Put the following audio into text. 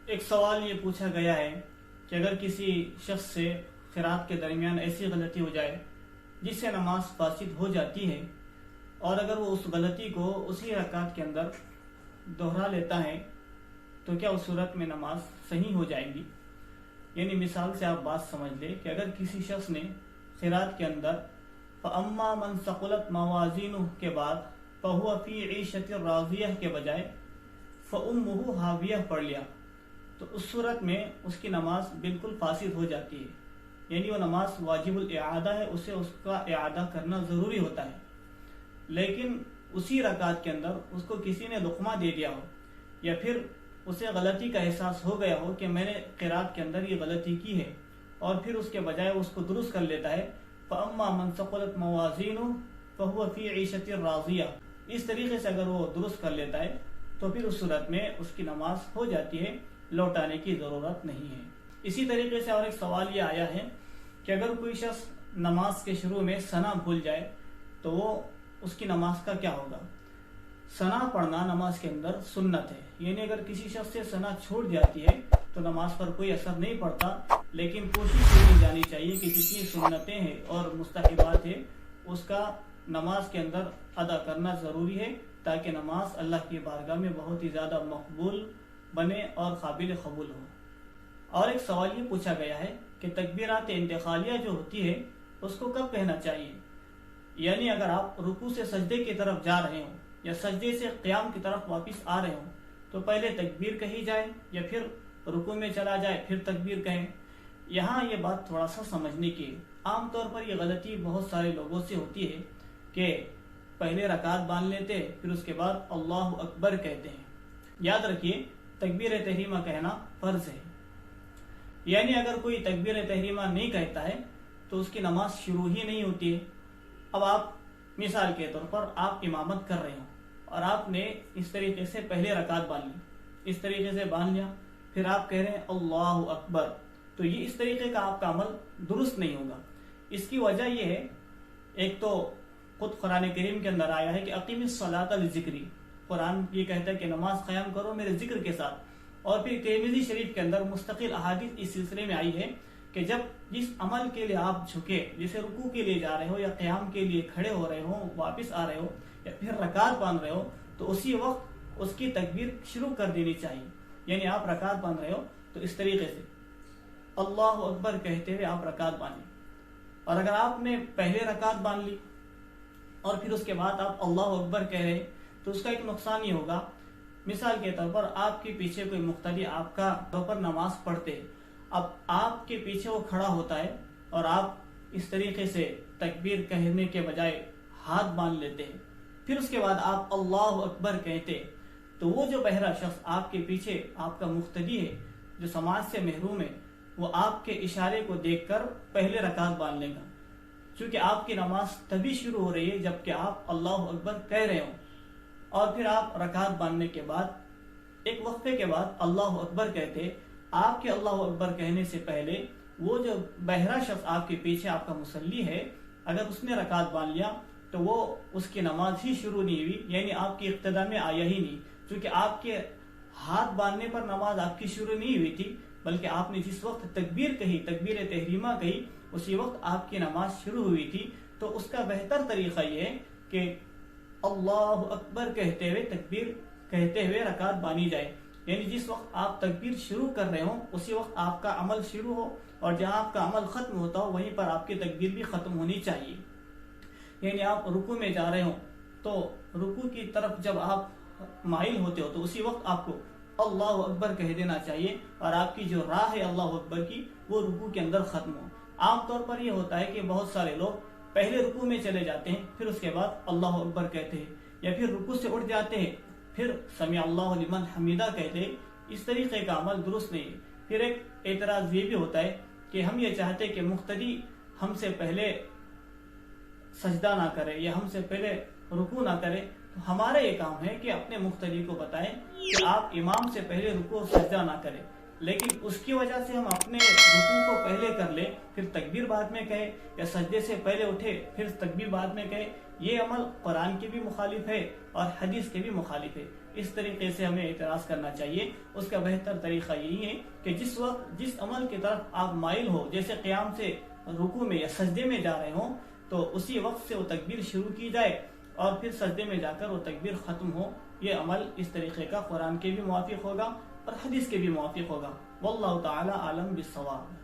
ایک سوال یہ پوچھا گیا ہے کہ اگر کسی شخص سے قرات کے درمیان ایسی غلطی ہو جائے جس سے نماز فاسد ہو جاتی ہے، اور اگر وہ اس غلطی کو اسی رکعت کے اندر دہرا لیتا ہے تو کیا اس صورت میں نماز صحیح ہو جائے گی؟ یعنی مثال سے آپ بات سمجھ لیں کہ اگر کسی شخص نے قرات کے اندر فَأَمَّا مَنْ ثَقُلَتْ مَوَازِينُهُ کے بعد فَهُوَ فِي عِيشَةٍ رَاضِيَةٍ کے بجائے فَأُمُّهُ هَاوِيَةٌ پڑھ لیا تو اس صورت میں اس کی نماز بالکل فاسد ہو جاتی ہے، یعنی وہ نماز واجب الاعادہ ہے، اسے اس کا اعادہ کرنا ضروری ہوتا ہے۔ لیکن اسی رکعت کے اندر اس کو کسی نے لقمہ دے دیا ہو، یا پھر اسے غلطی کا احساس ہو گیا ہو کہ میں نے قرات کے اندر یہ غلطی کی ہے، اور پھر اس کے بجائے اس کو درست کر لیتا ہے، فَأَمَّا مَنْ ثَقُلَتْ مَوَازِينُهُ فَهُوَ فِي عِيشَةٍ رَاضِيَةٍ اس طریقے سے اگر وہ درست کر لیتا ہے تو پھر اس صورت میں اس کی نماز ہو جاتی ہے، لوٹانے کی ضرورت نہیں ہے۔ اسی طریقے سے اور ایک سوال یہ آیا ہے کہ اگر کوئی شخص نماز کے شروع میں ثنا بھول جائے تو وہ اس کی نماز کا کیا ہوگا؟ ثنا پڑھنا نماز کے اندر سنت ہے، یعنی اگر کسی شخص سے ثنا چھوٹ جاتی ہے تو نماز پر کوئی اثر نہیں پڑتا، لیکن کوشش کی جانی چاہیے کہ جتنی سنتیں ہیں اور مستحبات ہیں اس کا نماز کے اندر ادا کرنا ضروری ہے، تاکہ نماز اللہ کی بارگاہ میں بہت ہی زیادہ مقبول بنے اور قابل قبول ہو۔ اور ایک سوال یہ پوچھا گیا ہے کہ تکبیرات انتقالیہ جو ہوتی ہے اس کو کب کہنا چاہیے؟ یعنی اگر آپ رکوع سے سجدے کی طرف جا رہے ہوں یا سجدے سے قیام کی طرف واپس آ رہے ہوں تو پہلے تکبیر کہی جائے، یا پھر رکوع میں چلا جائے پھر تکبیر کہیں؟ یہاں یہ بات تھوڑا سا سمجھنے کی ہے۔ عام طور پر یہ غلطی بہت سارے لوگوں سے ہوتی ہے کہ پہلے رکعت باندھ لیتے پھر اس کے بعد اللہ اکبر کہتے ہیں۔ یاد رکھیے تکبیر تحریمہ کہنا فرض ہے، یعنی اگر کوئی تکبیر تحریمہ نہیں کہتا ہے تو اس کی نماز شروع ہی نہیں ہوتی ہے۔ اب آپ مثال کے طور پر آپ امامت کر رہے ہوں اور آپ نے اس طریقے سے پہلے رکعت باندھ لی، اس طریقے سے باندھ لیا، پھر آپ کہہ رہے ہیں اللہ اکبر، تو یہ اس طریقے کا آپ کا عمل درست نہیں ہوگا۔ اس کی وجہ یہ ہے، ایک تو خود قرآن کریم کے اندر آیا ہے کہ اقیم الصلاۃ لذکری، قرآن یہ کہتا ہے کہ نماز قیام کرو میرے ذکر کے ساتھ، اور پھر ترمذی شریف کے اندر مستقل احادیث اس سلسلے میں آئی ہے کہ جب جس عمل کے لیے آپ جھکے، جسے رکوع کے لیے جا رہے ہو یا قیام کے لیے کھڑے ہو رہے ہو، واپس آ رہے ہو یا پھر رکعت باندھ رہے ہو، تو اسی وقت اس کی تکبیر شروع کر دینی چاہیے۔ یعنی آپ رکعت باندھ رہے ہو تو اس طریقے سے اللہ اکبر کہتے ہوئے آپ رکعت باندھیں، اور اگر آپ نے پہلے رکعت باندھ لی اور پھر اس کے بعد آپ اللہ اکبر کہہ رہے تو اس کا ایک نقصان یہ ہوگا، مثال کے طور پر آپ کے پیچھے کوئی مقتدی آپ کا پر نماز پڑھتے، اب آپ کے پیچھے وہ کھڑا ہوتا ہے اور آپ اس طریقے سے تکبیر کہنے کے بجائے ہاتھ باندھ لیتے ہیں، پھر اس کے بعد آپ اللہ اکبر کہتے، تو وہ جو بہرا شخص آپ کے پیچھے آپ کا مقتدی ہے جو سماج سے محروم ہے، وہ آپ کے اشارے کو دیکھ کر پہلے رکعت باندھ لے گا، چونکہ آپ کی نماز تبھی شروع ہو رہی ہے جبکہ آپ اللہ اکبر کہہ رہے ہوں، اور پھر آپ رکعت باندھنے کے بعد ایک وقفے کے بعد اللہ اکبر کہتے۔ آپ کے اللہ اکبر کہنے سے پہلے وہ جو بہرا شخص آپ کے پیچھے آپ کا مصلی ہے، اگر اس نے رکعت باندھ لیا تو وہ اس کی نماز ہی شروع نہیں ہوئی، یعنی آپ کی ابتدا میں آیا ہی نہیں، چونکہ آپ کے ہاتھ باندھنے پر نماز آپ کی شروع نہیں ہوئی تھی، بلکہ آپ نے جس وقت تکبیر کہی، تکبیر تحریمہ کہی، اسی وقت آپ کی نماز شروع ہوئی تھی۔ تو اس کا بہتر طریقہ یہ ہے کہ اللہ اکبر کہتے ہوئے تکبیر کہتے ہوئے رکعت باندھی جائے، یعنی جس وقت آپ تکبیر شروع کر رہے ہوں اسی وقت آپ کا عمل شروع ہو، اور جہاں آپ کا عمل ختم ہوتا ہو وہیں پر آپ کی تکبیر بھی ختم ہونی چاہیے۔ یعنی آپ رکوع میں جا رہے ہوں تو رکوع کی طرف جب آپ مائل ہوتے ہو تو اسی وقت آپ کو اللہ اکبر کہہ دینا چاہیے، اور آپ کی جو راہ ہے اللہ اکبر کی وہ رکوع کے اندر ختم ہو۔ عام طور پر یہ ہوتا ہے کہ بہت سارے لوگ پہلے رکوع میں چلے جاتے ہیں، پھر اس کے بعد اللہ اکبر کہتے ہیں، یا پھر رکوع سے اٹھ جاتے ہیں پھر سمیع اللہ لمن حمیدہ کہتے ہیں۔ اس طریقے کا عمل درست نہیں ہے۔ پھر ایک اعتراض یہ بھی ہوتا ہے کہ ہم یہ چاہتے کہ مقتدی ہم سے پہلے سجدہ نہ کرے یا ہم سے پہلے رکوع نہ کرے، تو ہمارا یہ کام ہے کہ اپنے مقتدی کو بتائیں کہ آپ امام سے پہلے رکوع اور سجدہ نہ کریں، لیکن اس کی وجہ سے ہم اپنے رکوع کو پہلے کر لیں پھر تکبیر بعد میں کہیں، یا سجدے سے پہلے اٹھے پھر تکبیر بعد میں کہیں، یہ عمل قرآن کے بھی مخالف ہے اور حدیث کے بھی مخالف ہے۔ اس طریقے سے ہمیں اعتراض کرنا چاہیے. اس کا بہتر طریقہ یہی ہے کہ جس عمل کی طرف آپ مائل ہو، جیسے قیام سے رکوع میں یا سجدے میں جا رہے ہوں، تو اسی وقت سے وہ تکبیر شروع کی جائے اور پھر سجدے میں جا کر وہ تکبیر ختم ہو. یہ عمل اس طریقے کا قرآن کے بھی موافق ہوگا اور حدیث کے بھی موافق ہوگا. واللہ تعالی عالم بالصواب.